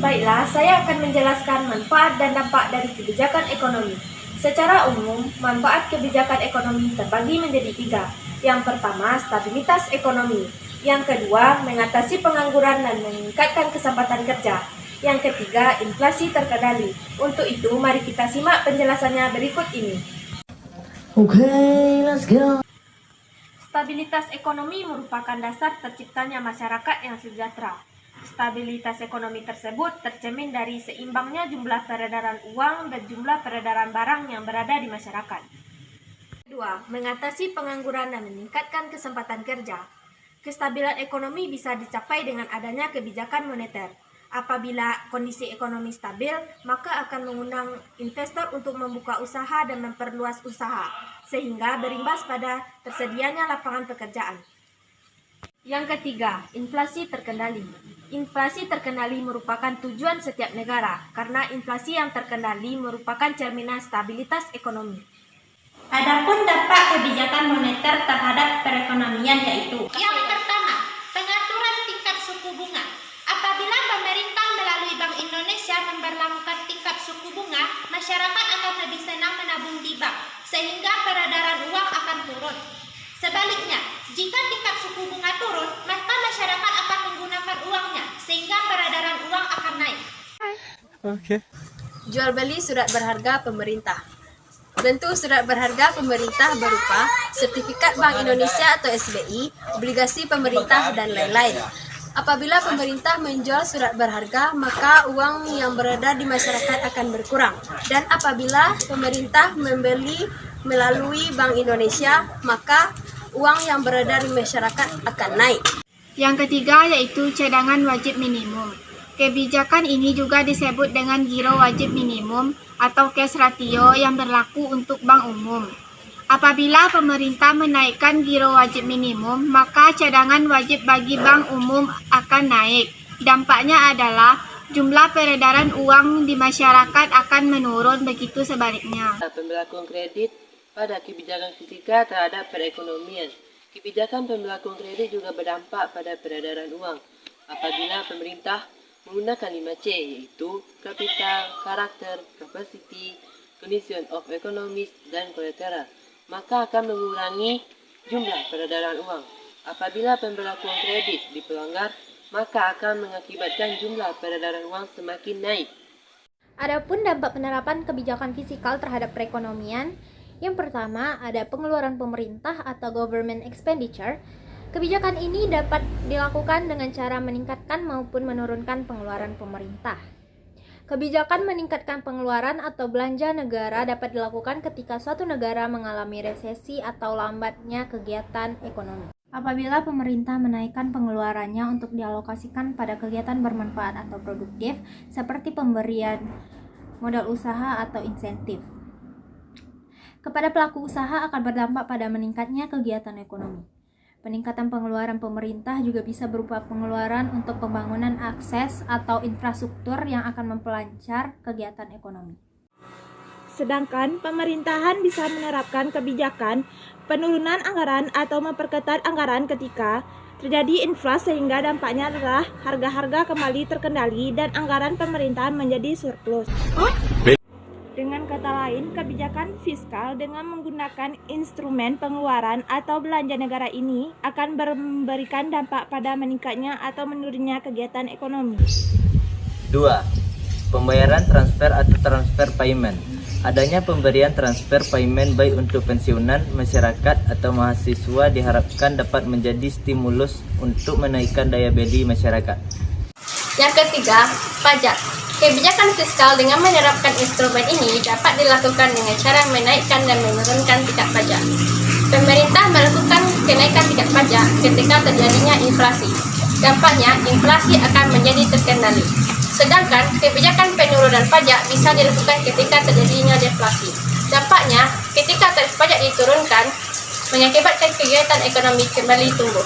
Baiklah, saya akan menjelaskan manfaat dan dampak dari kebijakan ekonomi. Secara umum, manfaat kebijakan ekonomi terbagi menjadi 3. Yang pertama, stabilitas ekonomi. Yang kedua, mengatasi pengangguran dan meningkatkan kesempatan kerja. Yang ketiga, inflasi terkendali. Untuk itu, mari kita simak penjelasannya berikut ini. Okay, let's go. Stabilitas ekonomi merupakan dasar terciptanya masyarakat yang sejahtera. Stabilitas ekonomi tersebut tercermin dari seimbangnya jumlah peredaran uang dan jumlah peredaran barang yang berada di masyarakat. Kedua, mengatasi pengangguran dan meningkatkan kesempatan kerja. Kestabilan ekonomi bisa dicapai dengan adanya kebijakan moneter. Apabila kondisi ekonomi stabil, maka akan mengundang investor untuk membuka usaha dan memperluas usaha, sehingga berimbas pada tersedianya lapangan pekerjaan. Yang ketiga, inflasi terkendali. Inflasi terkendali merupakan tujuan setiap negara, karena inflasi yang terkendali merupakan cerminan stabilitas ekonomi. Adapun dampak kebijakan moneter terhadap perekonomian yaitu: yang pertama, pengaturan tingkat suku bunga. Apabila pemerintah melalui Bank Indonesia memberlakukan tingkat suku bunga, masyarakat akan lebih senang menabung di bank, sehingga peredaran uang akan turun. Sebaliknya, jika tingkat suku bunga turun, maka masyarakat akan menggunakan uangnya, sehingga peredaran uang akan naik. Jual beli surat berharga pemerintah. Bentuk surat berharga pemerintah berupa sertifikat Bank Indonesia atau SBI, obligasi pemerintah, dan lain-lain. Apabila pemerintah menjual surat berharga, maka uang yang beredar di masyarakat akan berkurang. Dan apabila pemerintah membeli melalui Bank Indonesia, maka uang yang beredar di masyarakat akan naik. Yang ketiga yaitu cadangan wajib minimum. Kebijakan ini juga disebut dengan giro wajib minimum atau cash ratio yang berlaku untuk bank umum. Apabila pemerintah menaikkan giro wajib minimum, maka cadangan wajib bagi bank umum akan naik. Dampaknya adalah jumlah peredaran uang di masyarakat akan menurun, begitu sebaliknya. Pembelakuan kredit pada kebijakan ketiga terhadap perekonomian. Kebijakan pembelakuan kredit juga berdampak pada peredaran uang. Apabila pemerintah menggunakan 5C, yaitu capital, karakter, capacity, condition of economics, dan collateral, maka akan mengurangi jumlah peredaran uang. Apabila pembelakuan kredit dipelanggar, maka akan mengakibatkan jumlah peredaran uang semakin naik. Adapun dampak penerapan kebijakan fiskal terhadap perekonomian, yang pertama ada pengeluaran pemerintah atau government expenditure. Kebijakan ini dapat dilakukan dengan cara meningkatkan maupun menurunkan pengeluaran pemerintah. Kebijakan meningkatkan pengeluaran atau belanja negara dapat dilakukan ketika suatu negara mengalami resesi atau lambatnya kegiatan ekonomi. Apabila pemerintah menaikkan pengeluarannya untuk dialokasikan pada kegiatan bermanfaat atau produktif, seperti pemberian modal usaha atau insentif kepada pelaku usaha, akan berdampak pada meningkatnya kegiatan ekonomi. Peningkatan pengeluaran pemerintah juga bisa berupa pengeluaran untuk pembangunan akses atau infrastruktur yang akan memperlancar kegiatan ekonomi. Sedangkan pemerintahan bisa menerapkan kebijakan penurunan anggaran atau memperketat anggaran ketika terjadi inflasi, sehingga dampaknya adalah harga-harga kembali terkendali dan anggaran pemerintahan menjadi surplus. Dengan kata lain, kebijakan fiskal dengan menggunakan instrumen pengeluaran atau belanja negara ini akan memberikan dampak pada meningkatnya atau menurunnya kegiatan ekonomi. 2. Pembayaran transfer atau transfer payment. Adanya pemberian transfer payment baik untuk pensiunan, masyarakat, atau mahasiswa diharapkan dapat menjadi stimulus untuk menaikkan daya beli masyarakat. Yang ketiga, pajak. Kebijakan fiskal dengan menerapkan instrumen ini dapat dilakukan dengan cara menaikkan dan menurunkan tingkat pajak. Pemerintah melakukan kenaikan tingkat pajak ketika terjadinya inflasi. Dampaknya, inflasi akan menjadi terkendali. Sedangkan kebijakan penurunan pajak bisa dilakukan ketika terjadinya deflasi. Dampaknya, ketika tarif pajak diturunkan, mengakibatkan kegiatan ekonomi kembali tumbuh.